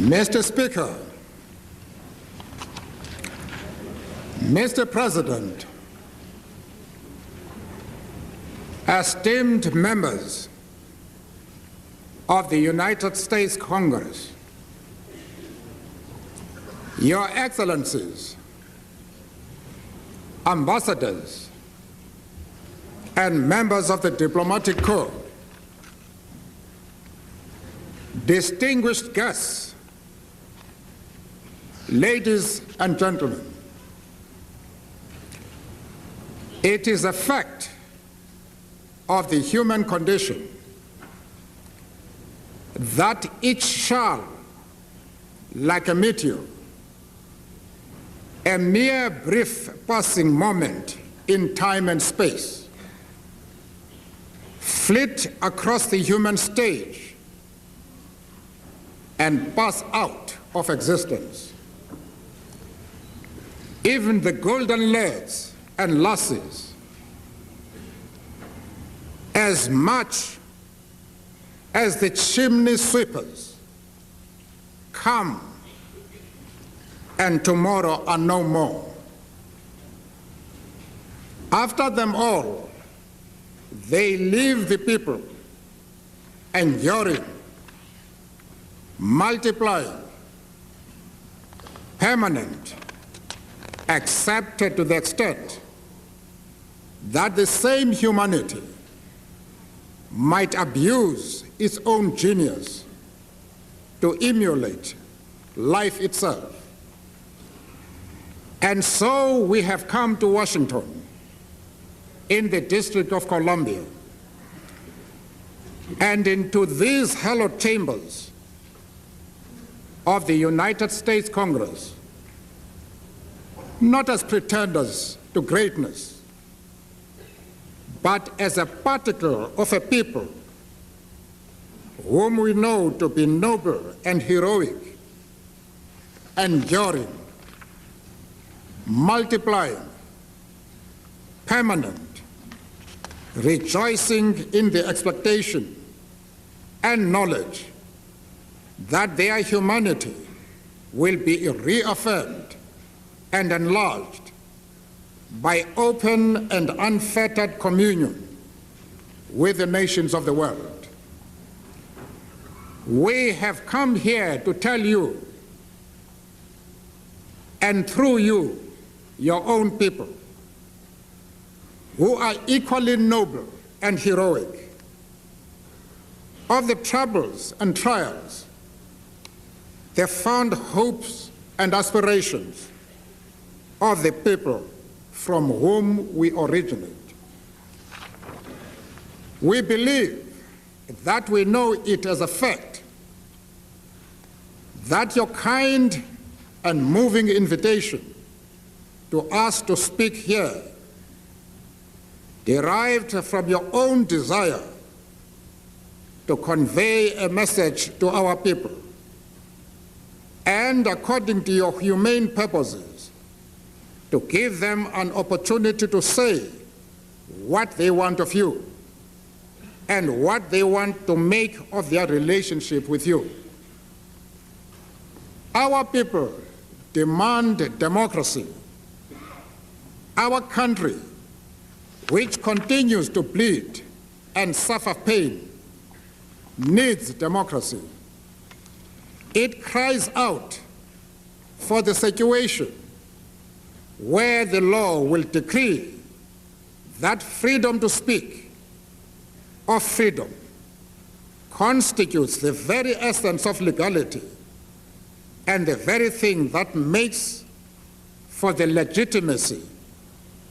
Mr. Speaker, Mr. President, esteemed members of the United States Congress, Your Excellencies, ambassadors, and members of the diplomatic corps, distinguished guests, ladies and gentlemen, it is a fact of the human condition that each shall, like a meteor, a mere brief passing moment in time and space, flit across the human stage and pass out of existence. Even the golden lads and lasses, as much as the chimney sweepers, come and tomorrow are no more. After them all, they leave the people enduring, multiplying, permanent, except to the extent that the same humanity might abuse its own genius to emulate life itself. And so we have come to Washington, in the District of Columbia, and into these hallowed chambers of the United States Congress, not as pretenders to greatness, but as a particle of a people whom we know to be noble and heroic, enduring, multiplying, permanent, rejoicing in the expectation and knowledge that their humanity will be reaffirmed and enlarged by open and unfettered communion with the nations of the world. We have come here to tell you, and through you, your own people, who are equally noble and heroic, of the troubles and trials, the fond hopes and aspirations of the people from whom we originate. We believe that we know it as a fact that your kind and moving invitation to us to speak here derived from your own desire to convey a message to our people, and according to your humane purposes, to give them an opportunity to say what they want of you and what they want to make of their relationship with you. Our people demand democracy. Our country, which continues to bleed and suffer pain, needs democracy. It cries out for the situation where the law will decree that freedom to speak, or freedom, constitutes the very essence of legality and the very thing that makes for the legitimacy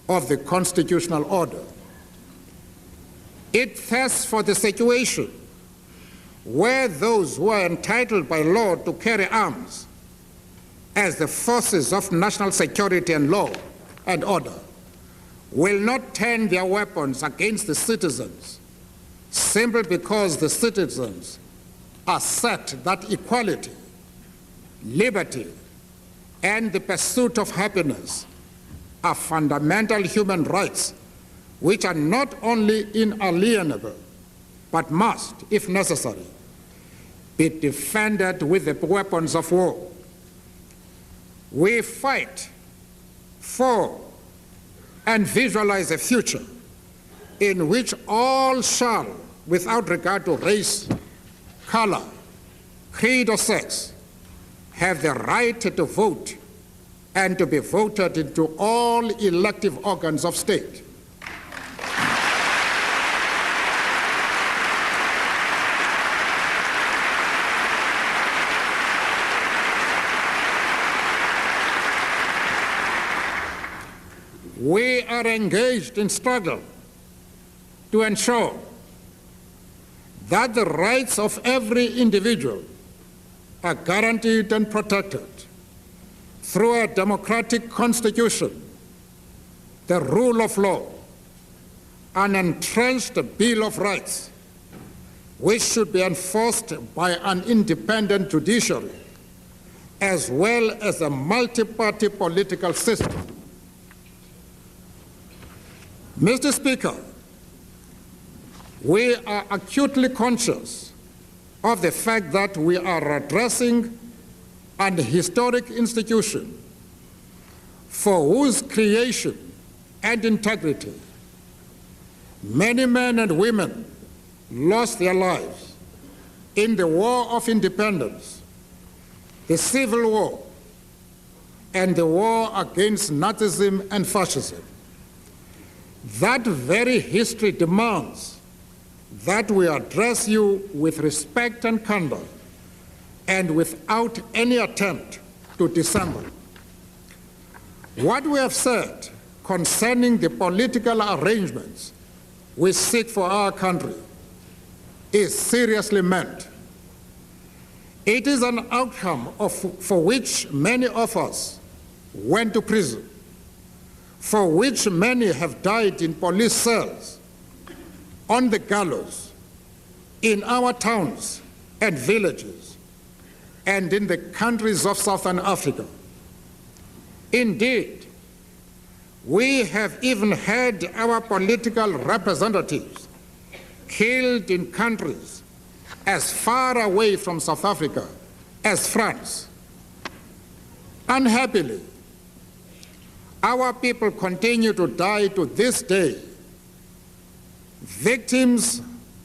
of the constitutional order. It thirsts for the situation where those who are entitled by law to carry arms as the forces of national security and law and order will not turn their weapons against the citizens simply because the citizens assert that equality, liberty, and the pursuit of happiness are fundamental human rights which are not only inalienable, but must, if necessary, be defended with the weapons of war. We fight for and visualize a future in which all shall, without regard to race, color, creed, or sex, have the right to vote and to be voted into all elective organs of state. We are engaged in struggle to ensure that the rights of every individual are guaranteed and protected through a democratic constitution, the rule of law, an entrenched Bill of Rights, which should be enforced by an independent judiciary, as well as a multi-party political system. Mr. Speaker, we are acutely conscious of the fact that we are addressing an historic institution for whose creation and integrity many men and women lost their lives in the War of Independence, the Civil War, and the war against Nazism and fascism. That very history demands that we address you with respect and candor and without any attempt to dissemble. What we have said concerning the political arrangements we seek for our country is seriously meant. It is an outcome for which many of us went to prison, for which many have died in police cells, on the gallows, in our towns and villages, and in the countries of Southern Africa. Indeed, we have even had our political representatives killed in countries as far away from South Africa as France. Unhappily, our people continue to die to this day, victims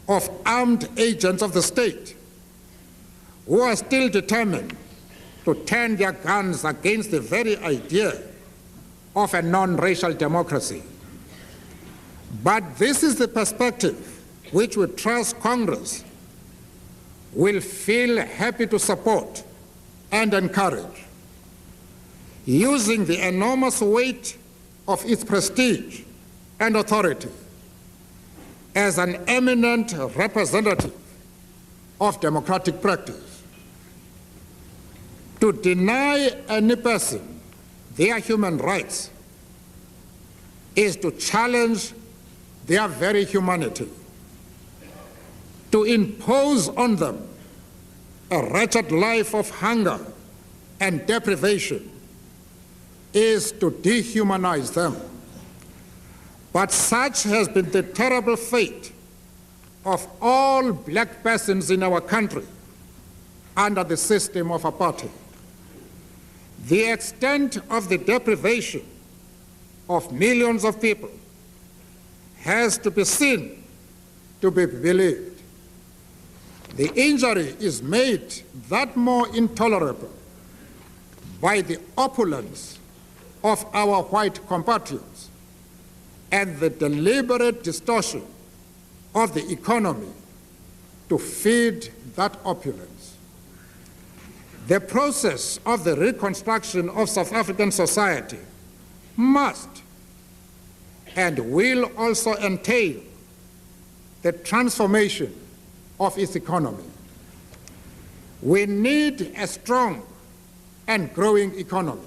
of armed agents of the state who are still determined to turn their guns against the very idea of a non-racial democracy. But this is the perspective which we trust Congress will feel happy to support and encourage, using the enormous weight of its prestige and authority as an eminent representative of democratic practice. To deny any person their human rights is to challenge their very humanity. To impose on them a wretched life of hunger and deprivation is to dehumanize them. But such has been the terrible fate of all black persons in our country under the system of apartheid. The extent of the deprivation of millions of people has to be seen to be believed. The injury is made that more intolerable by the opulence of our white compatriots and the deliberate distortion of the economy to feed that opulence. The process of the reconstruction of South African society must and will also entail the transformation of its economy. We need a strong and growing economy.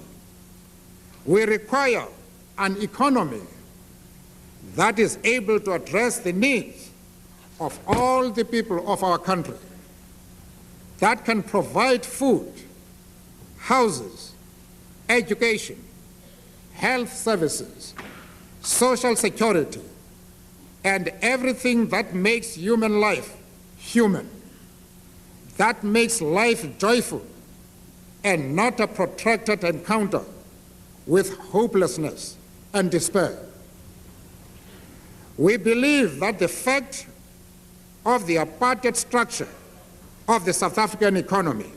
We require an economy that is able to address the needs of all the people of our country, that can provide food, houses, education, health services, social security, and everything that makes human life human. that makes life joyful and not a protracted encounter with hopelessness and despair. We believe that the fact of the apartheid structure of the South African economy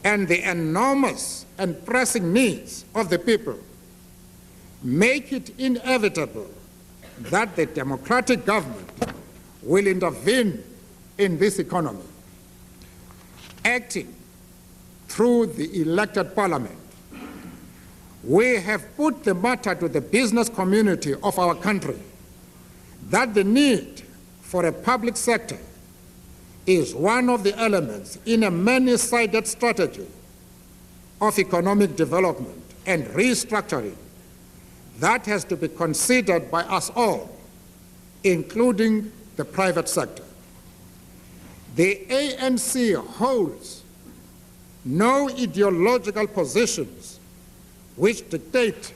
and the enormous and pressing needs of the people make it inevitable that the democratic government will intervene in this economy, acting through the elected parliament. We have put the matter to the business community of our country that the need for a public sector is one of the elements in a many-sided strategy of economic development and restructuring that has to be considered by us all, including the private sector. The ANC holds no ideological positions which dictate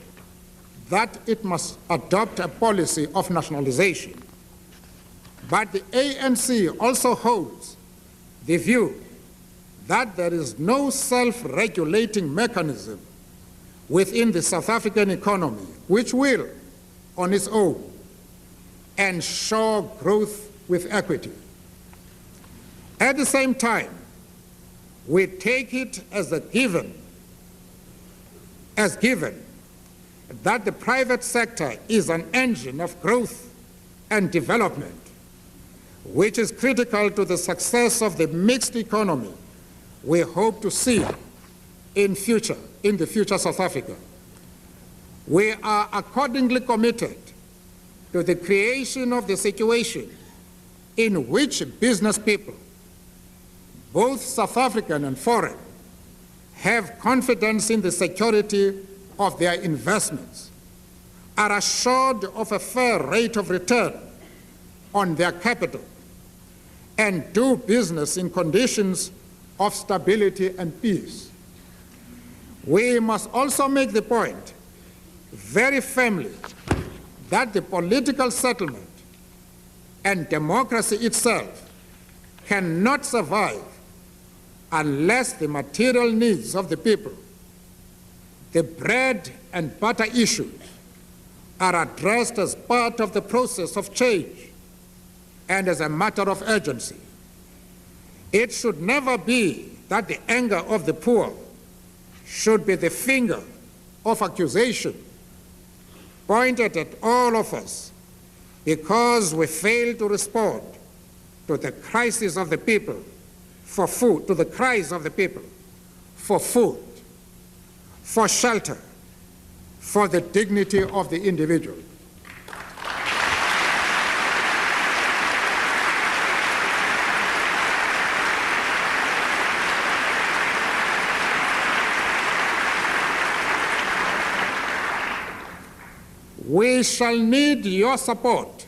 that it must adopt a policy of nationalization. But the ANC also holds the view that there is no self-regulating mechanism within the South African economy which will, on its own, ensure growth with equity. At the same time, we take it as given that the private sector is an engine of growth and development, which is critical to the success of the mixed economy we hope to see in the future South Africa. We are accordingly committed to the creation of the situation in which business people, both South African and foreign, have confidence in the security of their investments, are assured of a fair rate of return on their capital, and do business in conditions of stability and peace. We must also make the point very firmly that the political settlement and democracy itself cannot survive unless the material needs of the people, the bread and butter issues, are addressed as part of the process of change and as a matter of urgency. It should never be that the anger of the poor should be the finger of accusation pointed at all of us because we fail to respond to the crisis of the people for food, to the cries of the people for food, for shelter, for the dignity of the individual. We shall need your support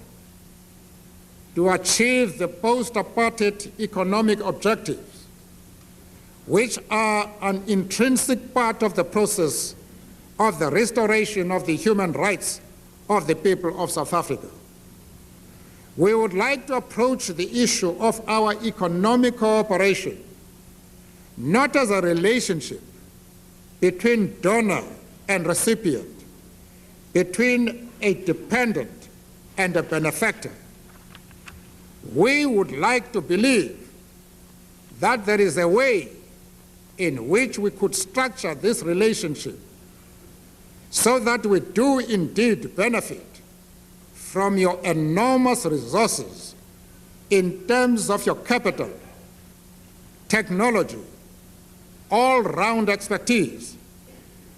to achieve the post-apartheid economic objectives, which are an intrinsic part of the process of the restoration of the human rights of the people of South Africa. We would like to approach the issue of our economic cooperation not as a relationship between donor and recipient, between a dependent and a benefactor. We would like to believe that there is a way in which we could structure this relationship so that we do indeed benefit from your enormous resources in terms of your capital, technology, all-round expertise,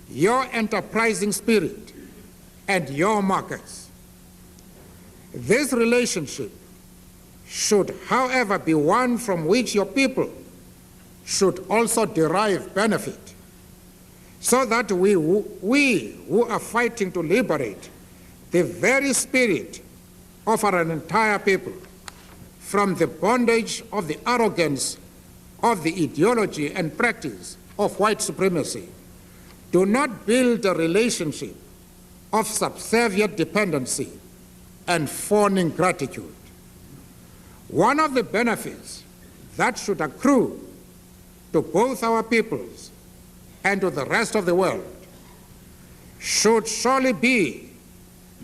your enterprising spirit, and your markets. This relationship should, however, be one from which your people should also derive benefit, so that we who are fighting to liberate the very spirit of our entire people from the bondage of the arrogance of the ideology and practice of white supremacy, do not build a relationship of subservient dependency and fawning gratitude. One of the benefits that should accrue to both our peoples and to the rest of the world should surely be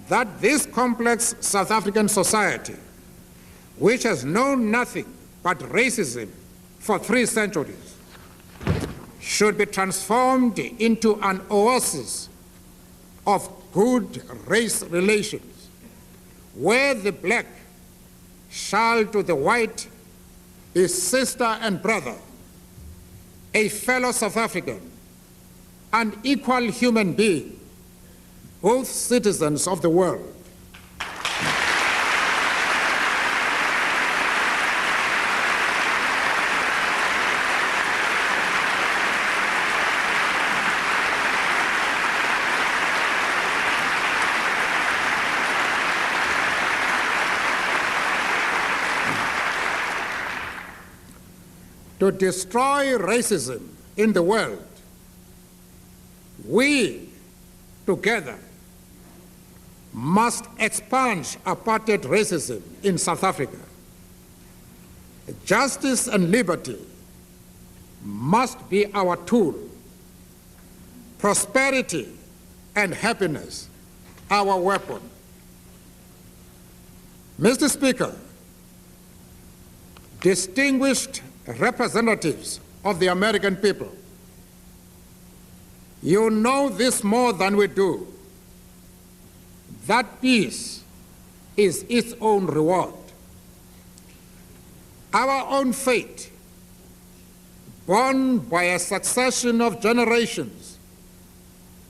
that this complex South African society, which has known nothing but racism for 3 centuries, should be transformed into an oasis of good race relations, where the black shall to the white be sister and brother, a fellow South African, an equal human being, both citizens of the world. To destroy racism in the world, we together must expunge apartheid racism in South Africa. Justice and liberty must be our tool. Prosperity and happiness, our weapon. Mr. Speaker, distinguished representatives of the American people, you know this more than we do, that peace is its own reward. Our own fate, born by a succession of generations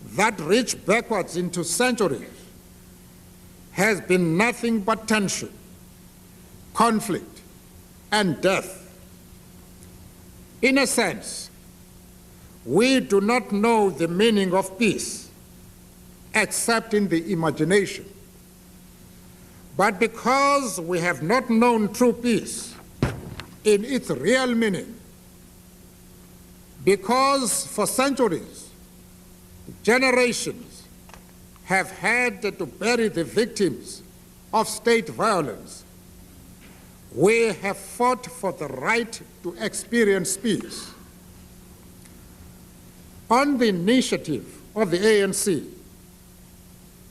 that reach backwards into centuries, has been nothing but tension, conflict, and death. In a sense, we do not know the meaning of peace except in the imagination. But because we have not known true peace in its real meaning, because for centuries, generations have had to bury the victims of state violence, we have fought for the right to experience peace. On the initiative of the ANC,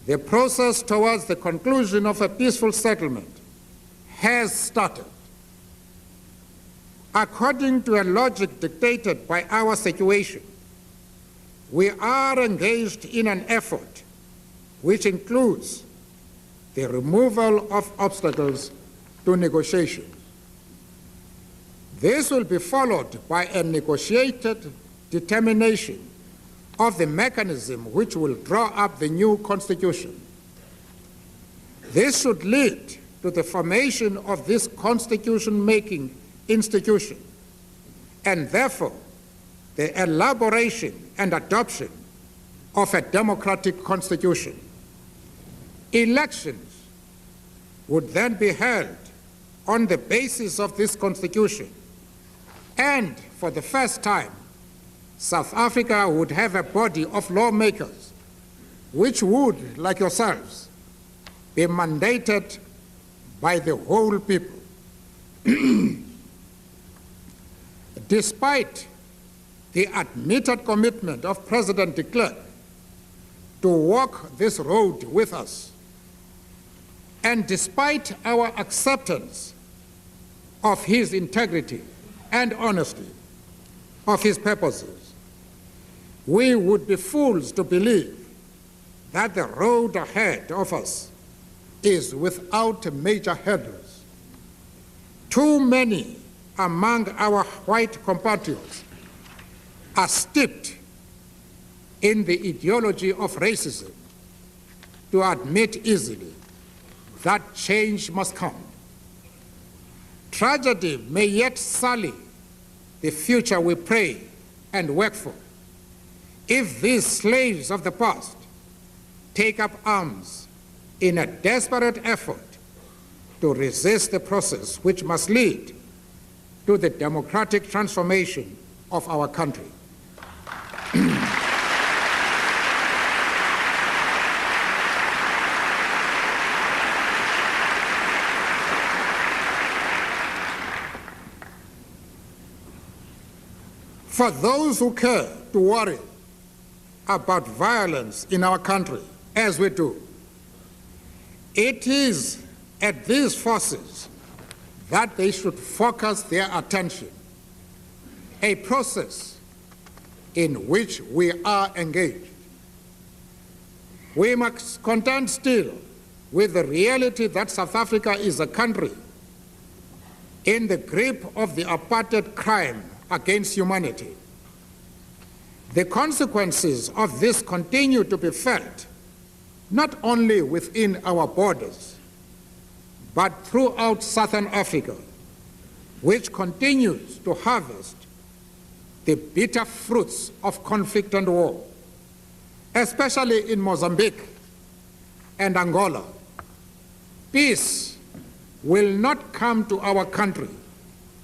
the process towards the conclusion of a peaceful settlement has started. According to a logic dictated by our situation, we are engaged in an effort which includes the removal of obstacles to negotiations. This will be followed by a negotiated determination of the mechanism which will draw up the new constitution. This should lead to the formation of this constitution-making institution, and therefore the elaboration and adoption of a democratic constitution. Elections would then be held on the basis of this constitution, and for the first time, South Africa would have a body of lawmakers which would, like yourselves, be mandated by the whole people. Despite the admitted commitment of President de Klerk to walk this road with us, and despite our acceptance of his integrity and honesty of his purposes, we would be fools to believe that the road ahead of us is without major hurdles. Too many among our white compatriots are steeped in the ideology of racism to admit easily that change must come. Tragedy may yet sully the future we pray and work for if these slaves of the past take up arms in a desperate effort to resist the process which must lead to the democratic transformation of our country. For those who care to worry about violence in our country, as we do, it is at these forces that they should focus their attention, a process in which we are engaged. We must contend still with the reality that South Africa is a country in the grip of the apartheid crime against humanity. The consequences of this continue to be felt not only within our borders, but throughout Southern Africa, which continues to harvest the bitter fruits of conflict and war, especially in Mozambique and Angola. Peace will not come to our country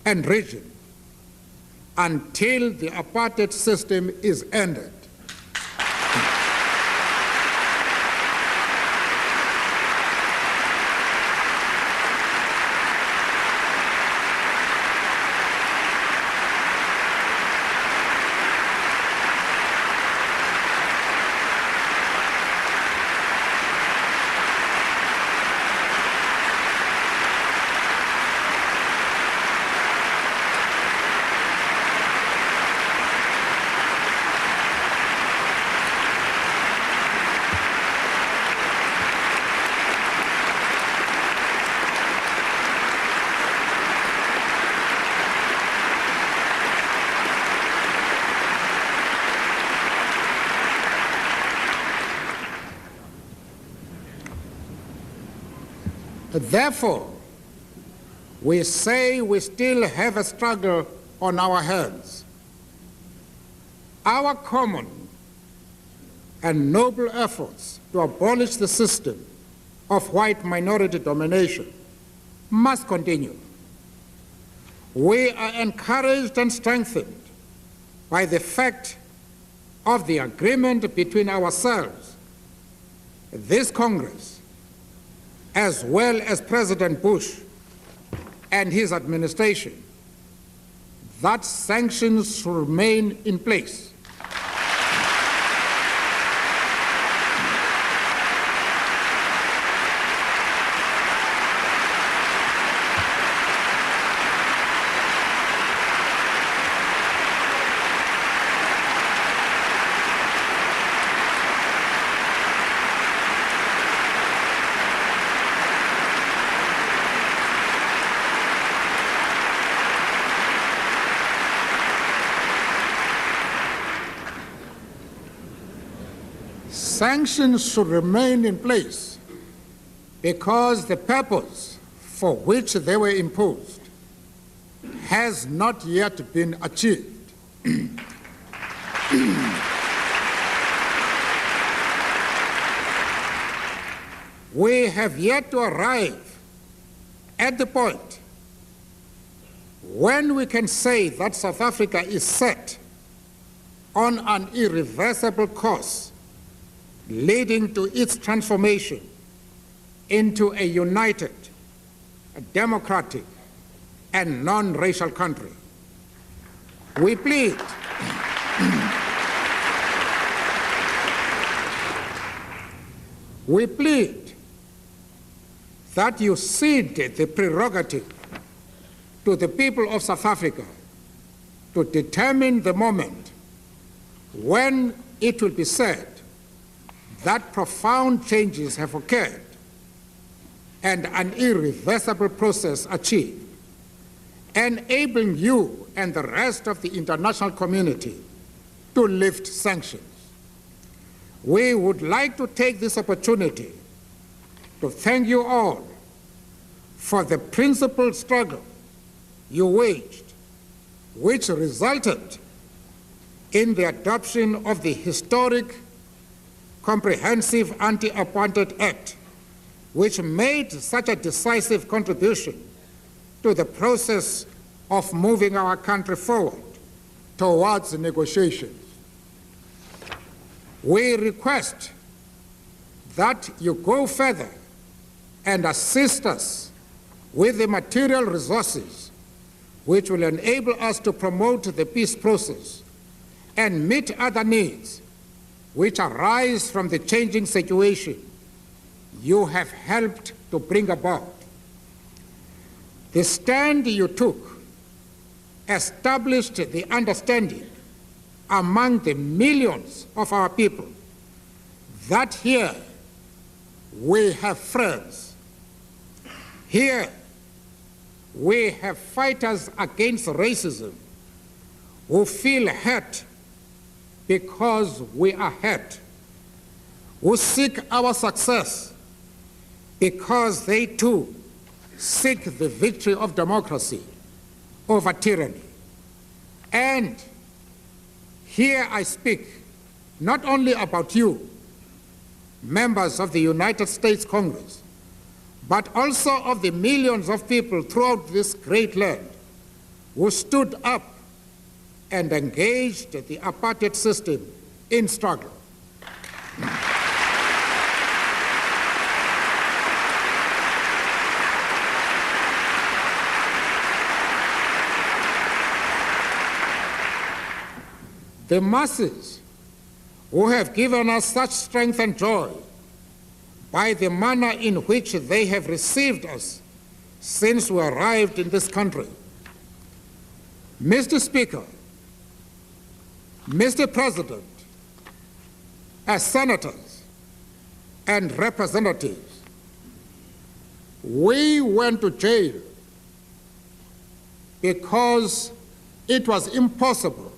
and region until the apartheid system is ended. Therefore, we say we still have a struggle on our hands. Our common and noble efforts to abolish the system of white minority domination must continue. We are encouraged and strengthened by the fact of the agreement between ourselves, this Congress, as well as President Bush and his administration, that sanctions should remain in place. Sanctions should remain in place because the purpose for which they were imposed has not yet been achieved. We have yet to arrive at the point when we can say that South Africa is set on an irreversible course leading to its transformation into a united, a democratic, and non-racial country. We plead that you cede the prerogative to the people of South Africa to determine the moment when it will be said that profound changes have occurred and an irreversible process achieved, enabling you and the rest of the international community to lift sanctions. We would like to take this opportunity to thank you all for the principled struggle you waged, which resulted in the adoption of the historic Comprehensive Anti-Apartheid Act, which made such a decisive contribution to the process of moving our country forward towards negotiations. We request that you go further and assist us with the material resources which will enable us to promote the peace process and meet other needs which arise from the changing situation you have helped to bring about. The stand you took established the understanding among the millions of our people that here we have friends. Here we have fighters against racism who feel hurt because we are hurt, who seek our success because they too seek the victory of democracy over tyranny. And here I speak not only about you, members of the United States Congress, but also of the millions of people throughout this great land who stood up and engaged the apartheid system in struggle. The masses who have given us such strength and joy by the manner in which they have received us since we arrived in this country. Mr. Speaker, Mr. President, as senators and representatives, we went to jail because it was impossible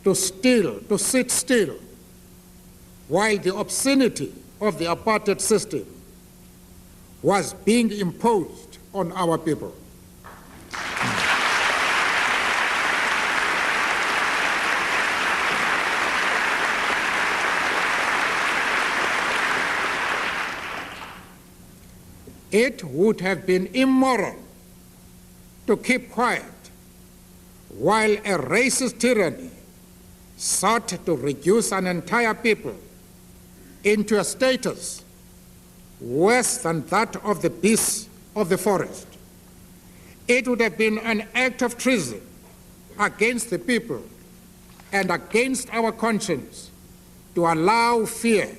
to sit still while the obscenity of the apartheid system was being imposed on our people. It would have been immoral to keep quiet while a racist tyranny sought to reduce an entire people into a status worse than that of the beasts of the forest. It would have been an act of treason against the people and against our conscience to allow fear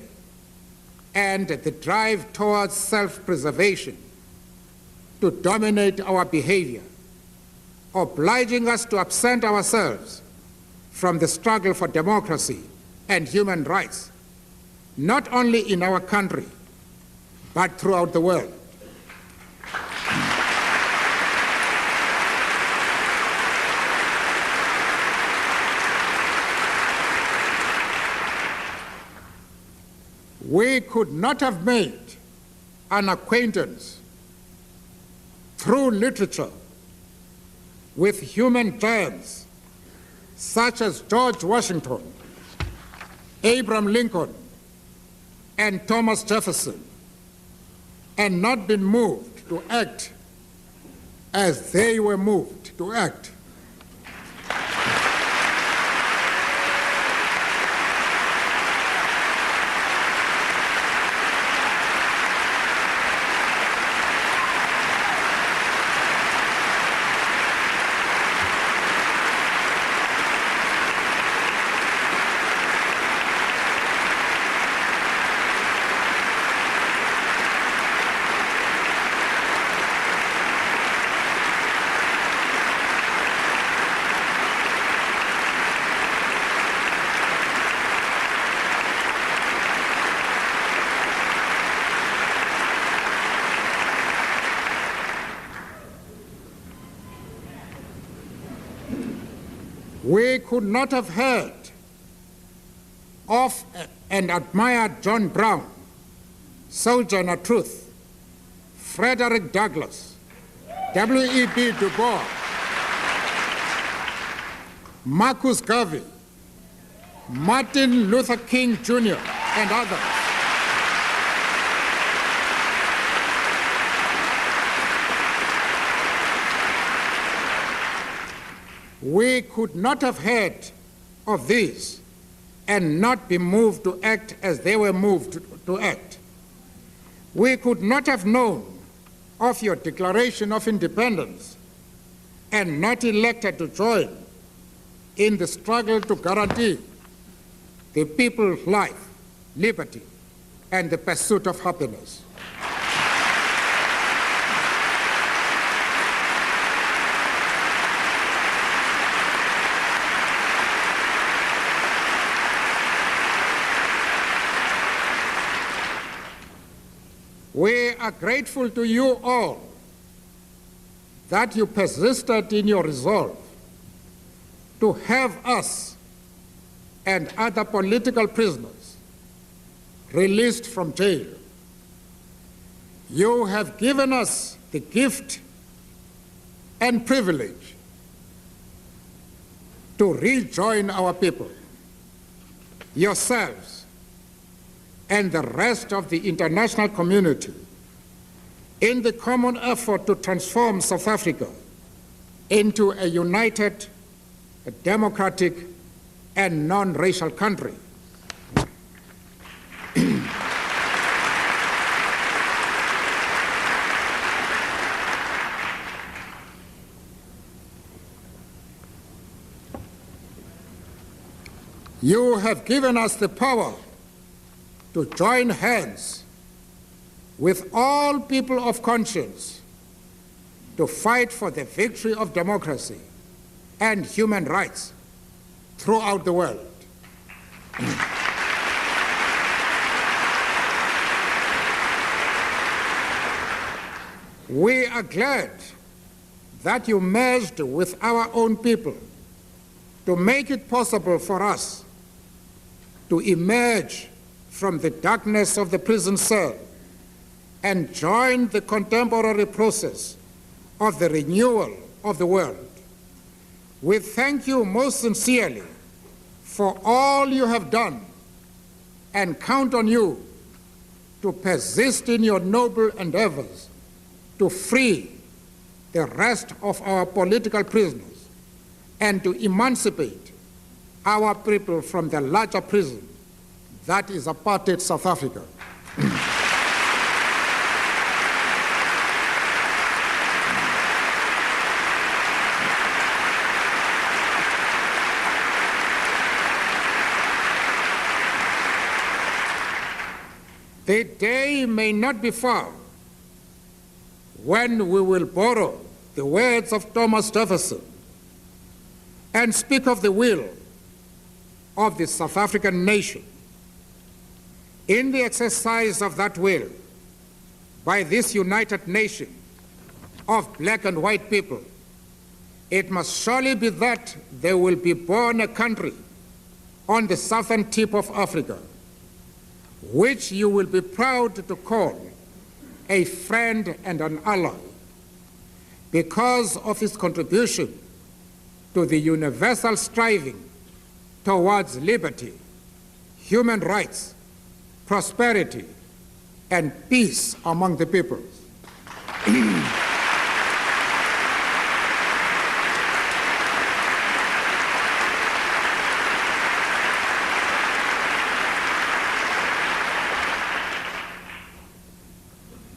and the drive towards self-preservation to dominate our behavior, obliging us to absent ourselves from the struggle for democracy and human rights, not only in our country, but throughout the world. We could not have made an acquaintance through literature with human giants such as George Washington, Abraham Lincoln, and Thomas Jefferson, and not been moved to act as they were moved to act. We could not have heard of and admired John Brown, Sojourner Truth, Frederick Douglass, W.E.B. Du Bois, Marcus Garvey, Martin Luther King Jr., and others. We could not have heard of these and not be moved to act as they were moved to act. We could not have known of your Declaration of Independence and not elected to join in the struggle to guarantee the people's life, liberty, and the pursuit of happiness. We are grateful to you all that you persisted in your resolve to have us and other political prisoners released from jail. You have given us the gift and privilege to rejoin our people, yourselves, and the rest of the international community in the common effort to transform South Africa into a united, a democratic, and non-racial country. You have given us the power to join hands with all people of conscience to fight for the victory of democracy and human rights throughout the world. We are glad that you merged with our own people to make it possible for us to emerge from the darkness of the prison cell and join the contemporary process of the renewal of the world. We thank you most sincerely for all you have done and count on you to persist in your noble endeavors to free the rest of our political prisoners and to emancipate our people from the larger prison that is apartheid South Africa. The day may not be far when we will borrow the words of Thomas Jefferson and speak of the will of the South African nation. In the exercise of that will, by this united nation of black and white people, it must surely be that there will be born a country on the southern tip of Africa, which you will be proud to call a friend and an ally, because of its contribution to the universal striving towards liberty, human rights, prosperity, and peace among the peoples.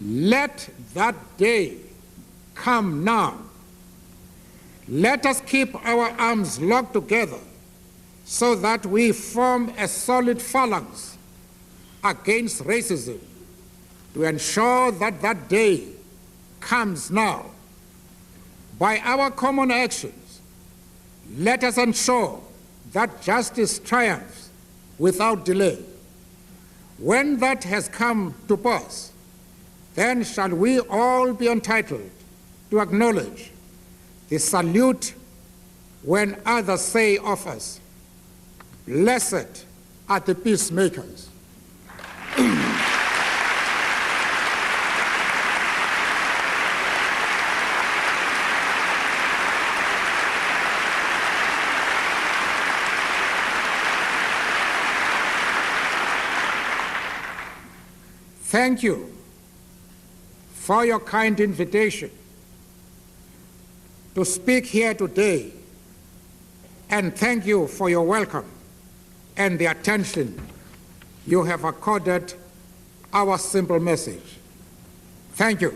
Let that day come now. Let us keep our arms locked together so that we form a solid phalanx against racism to ensure that that day comes now. By our common actions, let us ensure that justice triumphs without delay. When that has come to pass, then shall we all be entitled to acknowledge the salute when others say of us, "Blessed are the peacemakers." Thank you for your kind invitation to speak here today, and thank you for your welcome and the attention you have accorded our simple message. Thank you.